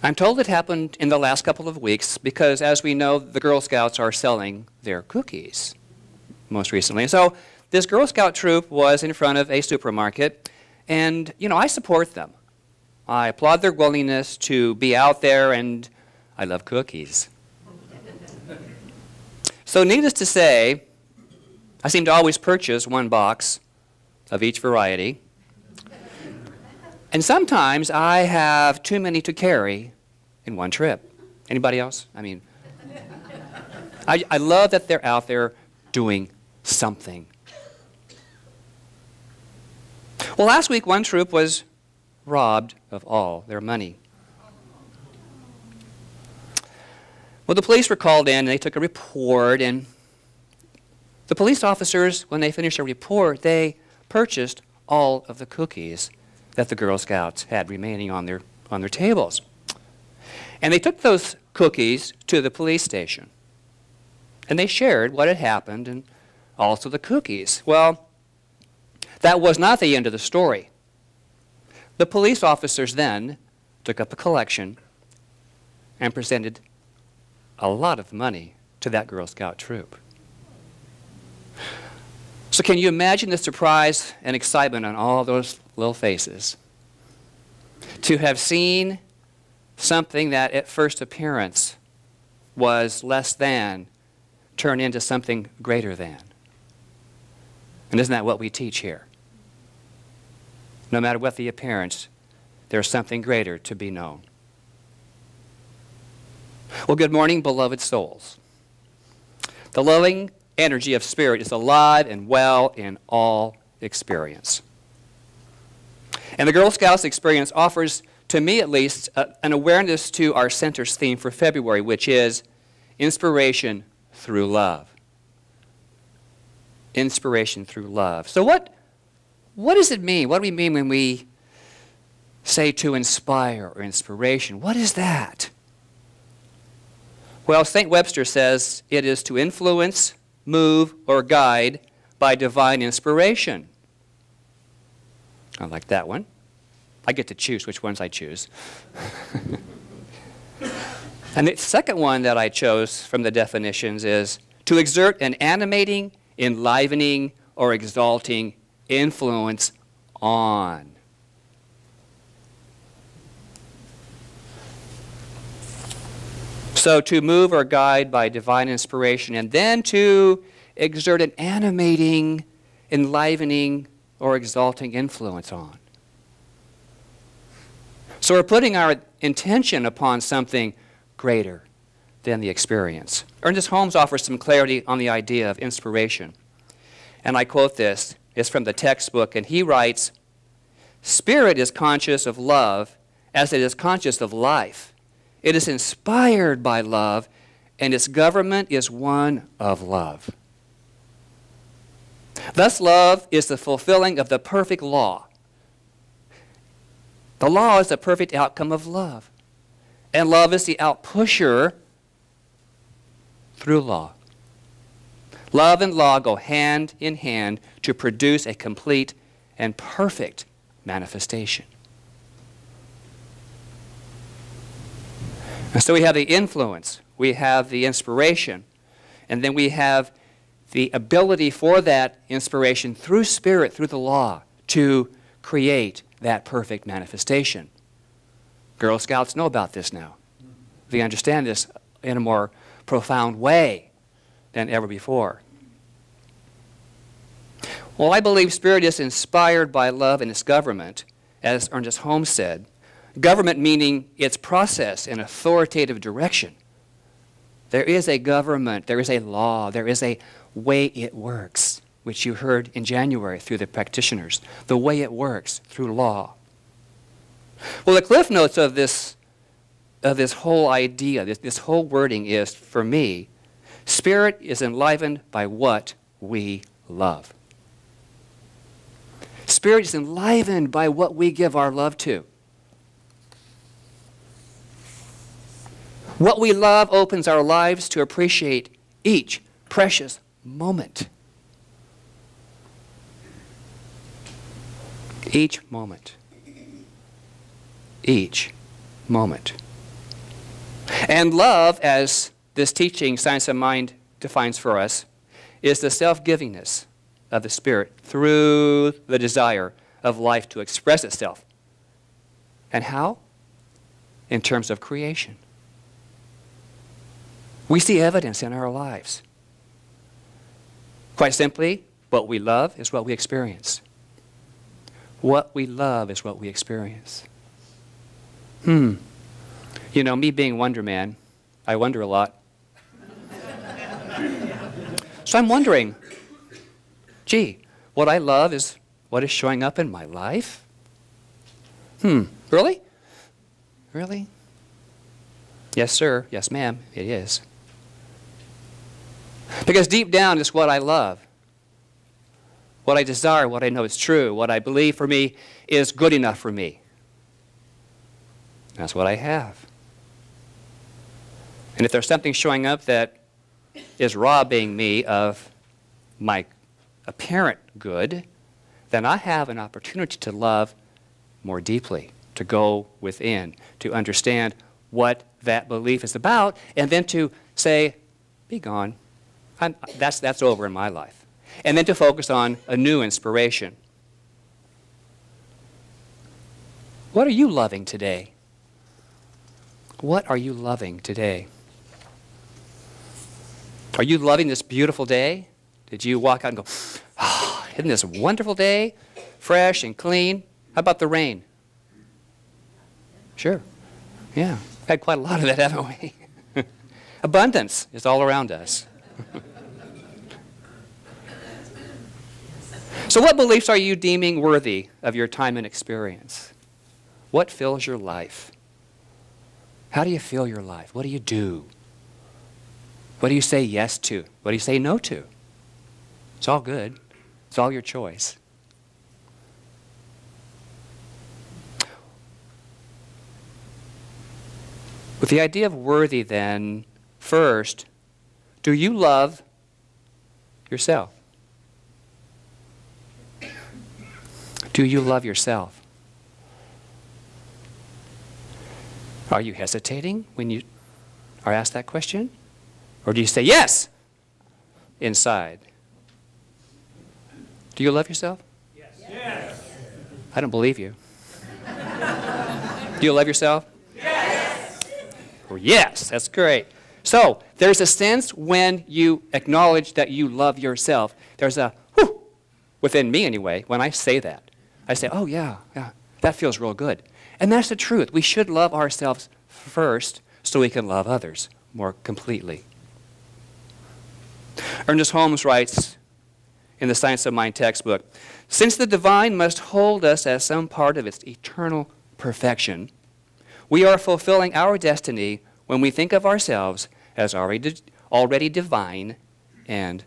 I'm told it happened in the last couple of weeks because, as we know, the Girl Scouts are selling their cookies most recently. So this Girl Scout troop was in front of a supermarket, and, you know, I support them. I applaud their willingness to be out there, and I love cookies. So needless to say, I seem to always purchase one box of each variety. And sometimes I have too many to carry in one trip. Anybody else? I mean, I love that they're out there doing something. Well, last week one troop was robbed of all their money. Well, the police were called in and they took a report, and the police officers, when they finished their report, they purchased all of the cookies that the Girl Scouts had remaining on their tables. And they took those cookies to the police station. And they shared what had happened and also the cookies. Well, that was not the end of the story. The police officers then took up a collection and presented a lot of money to that Girl Scout troop. So can you imagine the surprise and excitement on all those little faces to have seen something that at first appearance was less than turn into something greater than? And isn't that what we teach here? No matter what the appearance, there's something greater to be known. Well, good morning, beloved souls. The loving energy of Spirit is alive and well in all experience. And the Girl Scouts experience offers, to me at least, an awareness to our center's theme for February, which is inspiration through love. Inspiration through love. So what does it mean? What do we mean when we say to inspire or inspiration? What is that? Well, St. Webster says it is to influence, move, or guide by divine inspiration. I like that one. I get to choose which ones I choose. And the second one that I chose from the definitions is to exert an animating, enlivening, or exalting influence on. So to move or guide by divine inspiration, and then to exert an animating, enlivening, or exalting influence on. So we're putting our intention upon something greater than the experience. Ernest Holmes offers some clarity on the idea of inspiration. And I quote this. It's from the textbook, and he writes, "Spirit is conscious of love as it is conscious of life. It is inspired by love, and its government is one of love. Thus, love is the fulfilling of the perfect law. The law is the perfect outcome of love, and love is the outpusher through law. Love and law go hand in hand to produce a complete and perfect manifestation." And so we have the influence, we have the inspiration, and then we have the ability for that inspiration through Spirit, through the law, to create that perfect manifestation. Girl Scouts know about this now. They understand this in a more profound way than ever before. Well, I believe Spirit is inspired by love and its government, as Ernest Holmes said. Government meaning its process and authoritative direction. There is a government, there is a law, there is a way it works, which you heard in January through the practitioners, the way it works through law. Well, the cliff notes of this whole idea, this whole wording is, for me, Spirit is enlivened by what we love. Spirit is enlivened by what we give our love to. What we love opens our lives to appreciate each precious moment. Each moment. Each moment. And love, as this teaching, Science of Mind, defines for us, is the self-givingness of the Spirit through the desire of life to express itself. And how? In terms of creation. We see evidence in our lives. Quite simply, what we love is what we experience. What we love is what we experience. You know, me being Wonder Man, I wonder a lot. So I'm wondering, gee, what I love is what is showing up in my life? Really? Really? Yes, sir. Yes, ma'am. It is. Because deep down is what I love. What I desire, what I know is true, what I believe for me is good enough for me. That's what I have. And if there's something showing up that is robbing me of my apparent good, then I have an opportunity to love more deeply, to go within, to understand what that belief is about, and then to say, be gone. That's over in my life. And then to focus on a new inspiration. What are you loving today? What are you loving today? Are you loving this beautiful day? Did you walk out and go, oh, isn't this a wonderful day? Fresh and clean. How about the rain? Sure. Yeah. Had quite a lot of that, haven't we? Abundance is all around us. So what beliefs are you deeming worthy of your time and experience? What fills your life? How do you fill your life? What do you do? What do you say yes to? What do you say no to? It's all good. It's all your choice. With the idea of worthy, then, first, do you love yourself? Do you love yourself? Are you hesitating when you are asked that question? Or do you say yes inside? Do you love yourself? Yes. Yes. I don't believe you. Do you love yourself? Yes. Well, yes, that's great. So there's a sense when you acknowledge that you love yourself. There's a whew, within me anyway, when I say that. I say, oh yeah, that feels real good. And that's the truth. We should love ourselves first so we can love others more completely. Ernest Holmes writes in the Science of Mind textbook, since the divine must hold us as some part of its eternal perfection, we are fulfilling our destiny when we think of ourselves as already divine and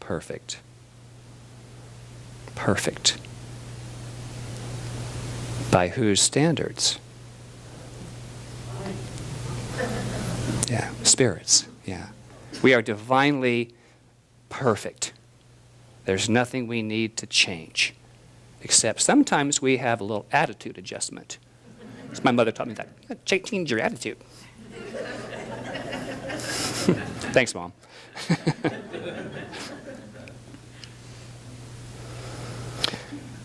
perfect. Perfect. By whose standards? Yeah, spirits, yeah. We are divinely perfect. There's nothing we need to change, except sometimes we have a little attitude adjustment. So my mother taught me that. Change your attitude. Thanks, Mom.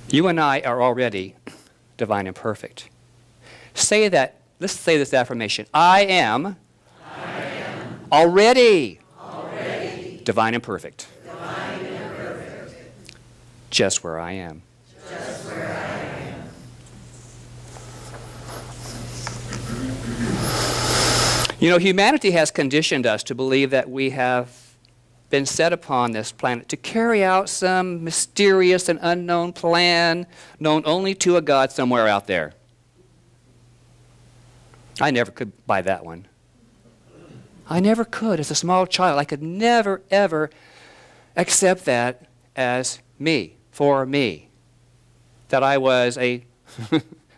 You and I are already divine and perfect. Say that, let's say this affirmation. I am already divine and perfect. Just where I am. Just where I am. You know, humanity has conditioned us to believe that we have been set upon this planet to carry out some mysterious and unknown plan known only to a God somewhere out there. I never could buy that one. I never could. As a small child, I could never, ever accept that as me, for me. That I was a,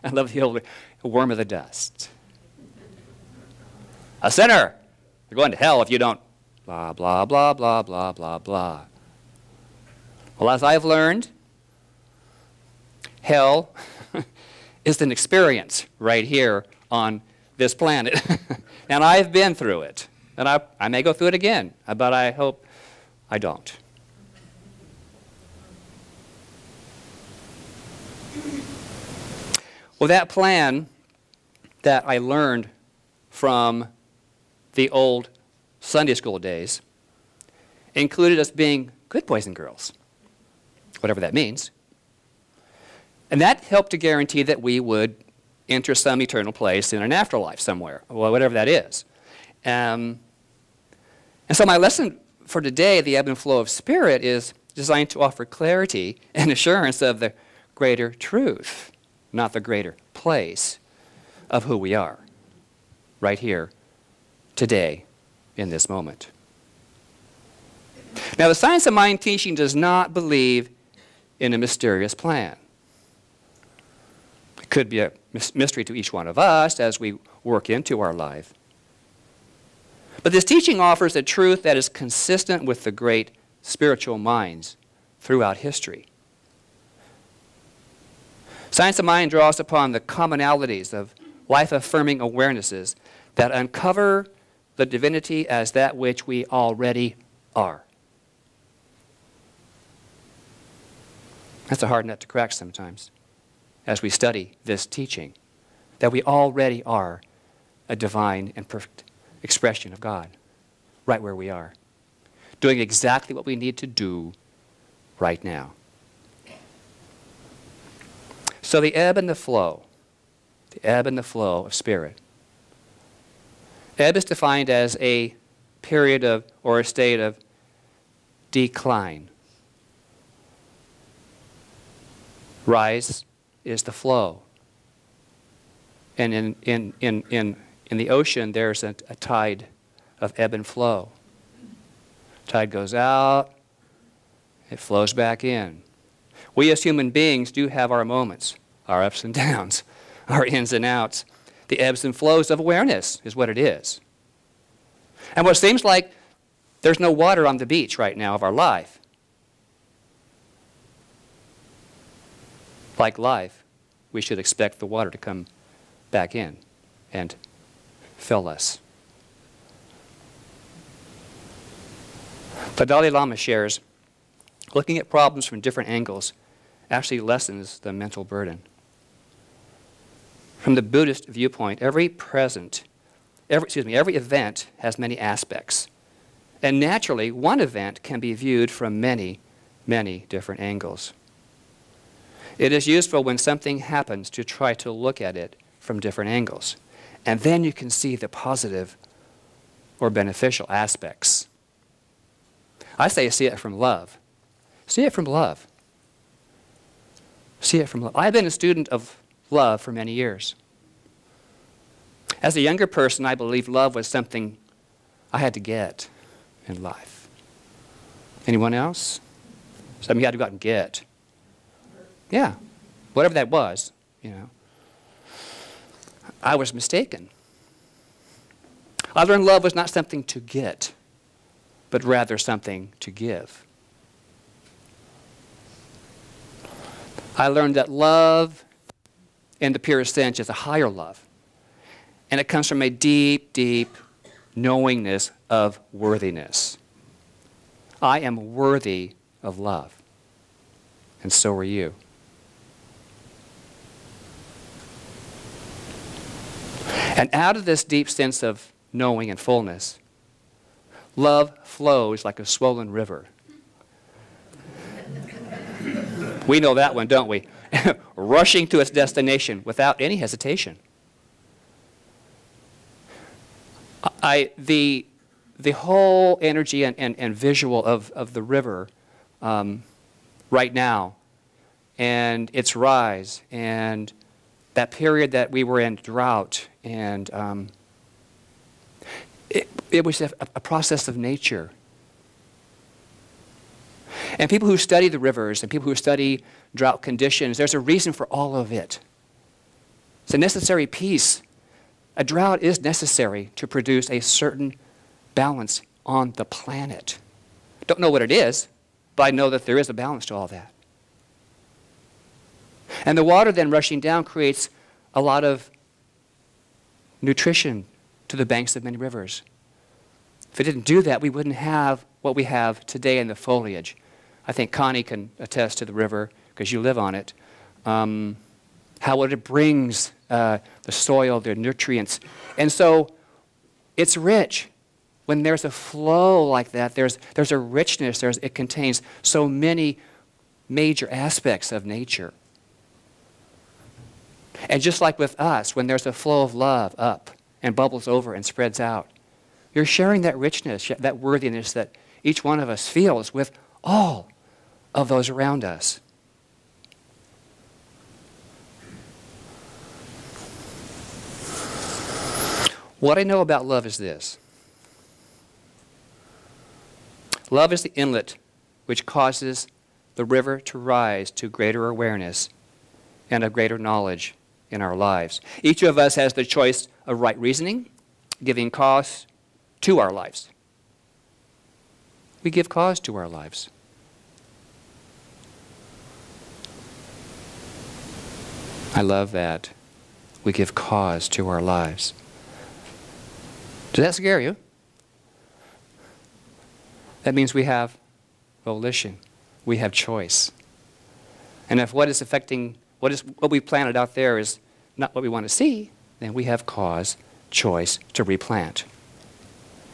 I love the old, a worm of the dust. A sinner. You're going to hell if you don't. Blah, blah, blah, blah, blah, blah, blah. Well, as I've learned, hell is an experience right here on this planet. And I've been through it. And I may go through it again, but I hope I don't. Well, that plan that I learned from the old Sunday school days included us being good boys and girls, whatever that means. And that helped to guarantee that we would enter some eternal place in an afterlife somewhere, well, whatever that is. And so my lesson for today, the ebb and flow of spirit, is designed to offer clarity and assurance of the greater truth, not the greater place of who we are, right here, today, in this moment. Now, the science of mind teaching does not believe in a mysterious plan. It could be a mystery to each one of us as we work into our life. But this teaching offers a truth that is consistent with the great spiritual minds throughout history. Science of mind draws upon the commonalities of life-affirming awarenesses that uncover the divinity as that which we already are. That's a hard nut to crack sometimes as we study this teaching, that we already are a divine and perfect expression of God, right where we are, doing exactly what we need to do right now. So the ebb and the flow of spirit. Ebb is defined as a period of, or a state of decline. Rise is the flow. And in the ocean, there's a tide of ebb and flow. Tide goes out, it flows back in. We as human beings do have our moments, our ups and downs, our ins and outs. The ebbs and flows of awareness is what it is. And what seems like there's no water on the beach right now of our life, like life, we should expect the water to come back in and fill us. The Dalai Lama shares, looking at problems from different angles actually lessens the mental burden. From the Buddhist viewpoint, every event has many aspects. And naturally, one event can be viewed from many, many different angles. It is useful when something happens to try to look at it from different angles. And then you can see the positive or beneficial aspects. I say see it from love. See it from love. See it from love. I've been a student of love for many years. As a younger person, I believed love was something I had to get in life. Anyone else? Something you had to go out and get. Yeah, whatever that was, you know. I was mistaken. I learned love was not something to get, but rather something to give. I learned that love, in the purest sense, is a higher love. And it comes from a deep, deep knowingness of worthiness. I am worthy of love. And so are you. And out of this deep sense of knowing and fullness, love flows like a swollen river. We know that one, don't we? Rushing to its destination without any hesitation. The whole energy and visual of the river right now, and its rise, and that period that we were in drought, and it was a process of nature. And people who study the rivers and people who study drought conditions, there's a reason for all of it. It's a necessary piece. A drought is necessary to produce a certain balance on the planet. Don't know what it is, but I know that there is a balance to all that. And the water then rushing down creates a lot of nutrition to the banks of many rivers. If it didn't do that, we wouldn't have what we have today in the foliage. I think Connie can attest to the river because you live on it. How it brings the soil, the nutrients. And so it's rich. When there's a flow like that, there's a richness. It contains so many major aspects of nature. And just like with us, when there's a flow of love up and bubbles over and spreads out, you're sharing that richness, that worthiness that each one of us feels with all of those around us. What I know about love is this. Love is the inlet which causes the river to rise to greater awareness and a greater knowledge in our lives. Each of us has the choice of right reasoning, giving cause to our lives. We give cause to our lives. I love that. We give cause to our lives. Does that scare you? That means we have volition. We have choice. And if what is affecting, what we planted out there is not what we want to see, then we have cause, choice to replant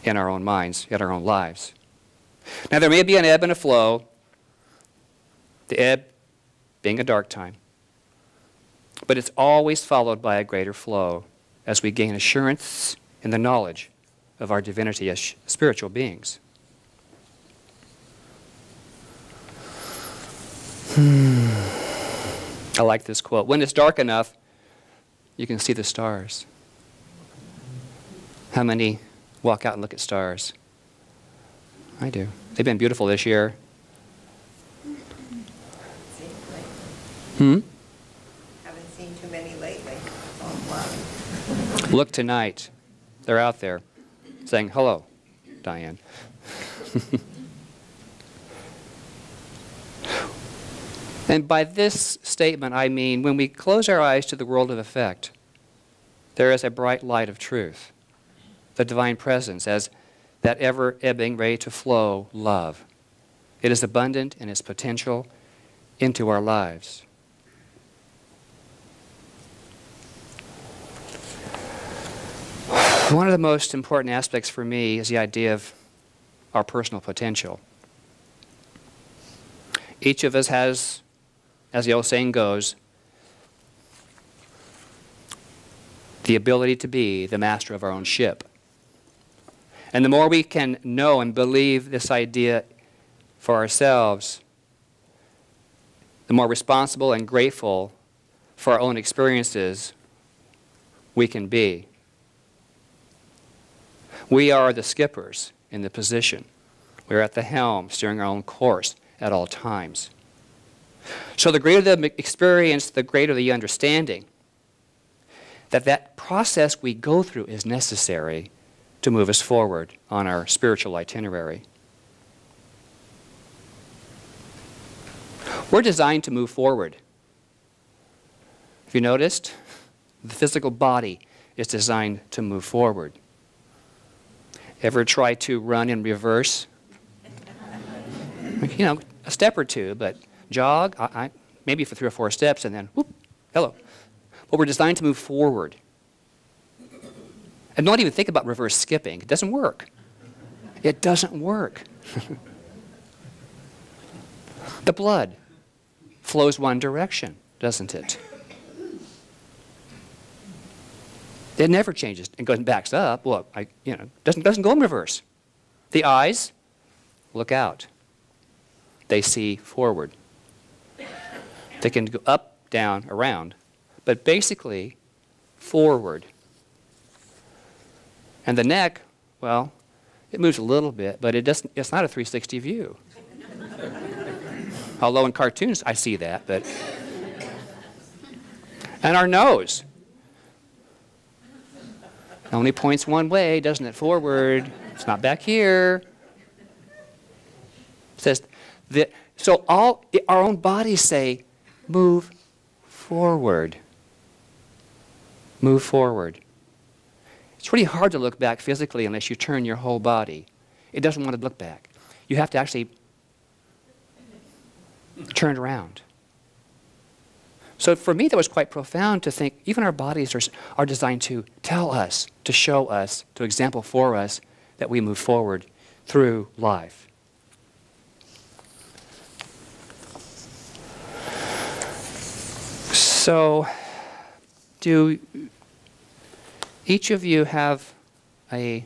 in our own minds, in our own lives. Now there may be an ebb and a flow, the ebb being a dark time, but it's always followed by a greater flow as we gain assurance in the knowledge of our divinity as spiritual beings. I like this quote. When it's dark enough, you can see the stars. How many walk out and look at stars? I do. They've been beautiful this year. Haven't seen too many lately. Oh, wow. Look tonight. They're out there saying, hello, Diane. And by this statement, I mean when we close our eyes to the world of effect, there is a bright light of truth, the divine presence as that ever-ebbing, ready to flow love. It is abundant in its potential into our lives. One of the most important aspects for me is the idea of our personal potential. Each of us has, as the old saying goes, the ability to be the master of our own ship. And the more we can know and believe this idea for ourselves, the more responsible and grateful for our own experiences we can be. We are the skippers in the position. We're at the helm, steering our own course at all times. So the greater the experience, the greater the understanding that process we go through is necessary to move us forward on our spiritual itinerary. We're designed to move forward. If you noticed, the physical body is designed to move forward. Ever try to run in reverse? You know, a step or two, but jog, maybe for 3 or 4 steps, and then, whoop, hello. But we're designed to move forward. And don't even think about reverse skipping. It doesn't work. It doesn't work. The blood flows one direction, doesn't it? It never changes and goes and backs up. Well, doesn't go in reverse. The eyes look out. They see forward. They can go up, down, around, but basically forward. And the neck, well, it moves a little bit, but it's not a 360 view. Although in cartoons I see that, but. And our nose only points one way, doesn't it? Forward. It's not back here. It says that, so our own bodies say, move forward. Move forward. It's really hard to look back physically unless you turn your whole body. It doesn't want to look back. You have to actually turn around. So for me, that was quite profound to think even our bodies are designed to tell us, to show us, to example for us that we move forward through life. So, do each of you have a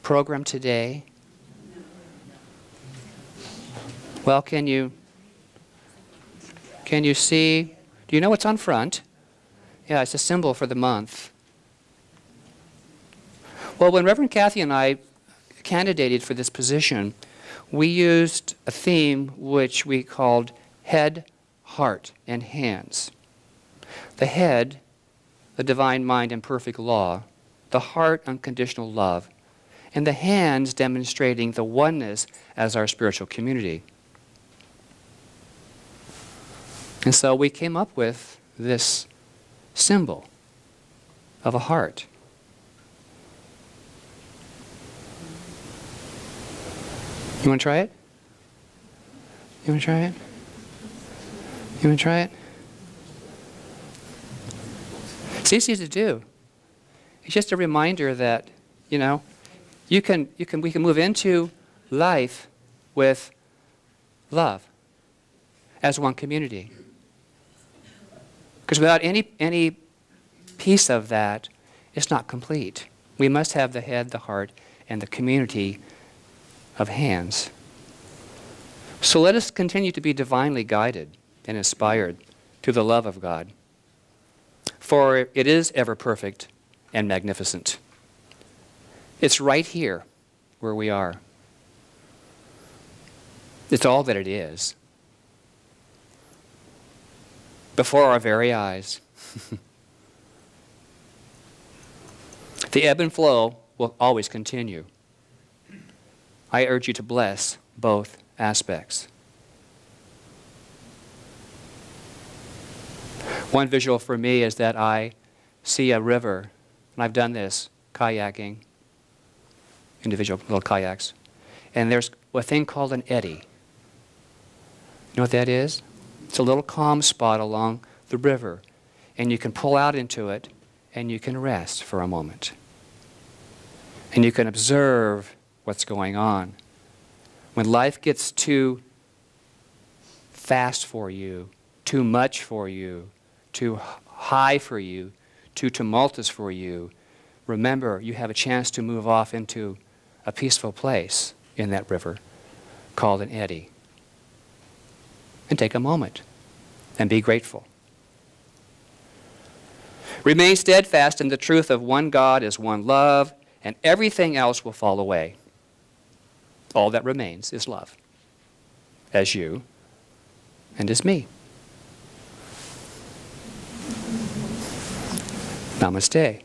program today? Well, can you see? Do you know what's on front? Yeah, it's a symbol for the month. Well, when Reverend Kathy and I candidated for this position, we used a theme which we called head, heart, and hands. The head, the divine mind and perfect law, the heart, unconditional love, and the hands demonstrating the oneness as our spiritual community. And so we came up with this symbol of a heart. You want to try it? You want to try it? You want to try it? It's easy to do. It's just a reminder that, you know, we can move into life with love as one community. Because without any piece of that, it's not complete. We must have the head, the heart, and the community of hands. So let us continue to be divinely guided and inspired to the love of God. For it is ever perfect and magnificent. It's right here where we are. It's all that it is. Before our very eyes. The ebb and flow will always continue. I urge you to bless both aspects. One visual for me is that I see a river, and I've done this, kayaking, individual little kayaks, and there's a thing called an eddy. You know what that is? It's a little calm spot along the river, and you can pull out into it, and you can rest for a moment. And you can observe what's going on. When life gets too fast for you, too much for you, too high for you, too tumultuous for you, remember you have a chance to move off into a peaceful place in that river called an eddy. And take a moment and be grateful. Remain steadfast in the truth of one God is one love, and everything else will fall away. All that remains is love, as you and as me. Namaste.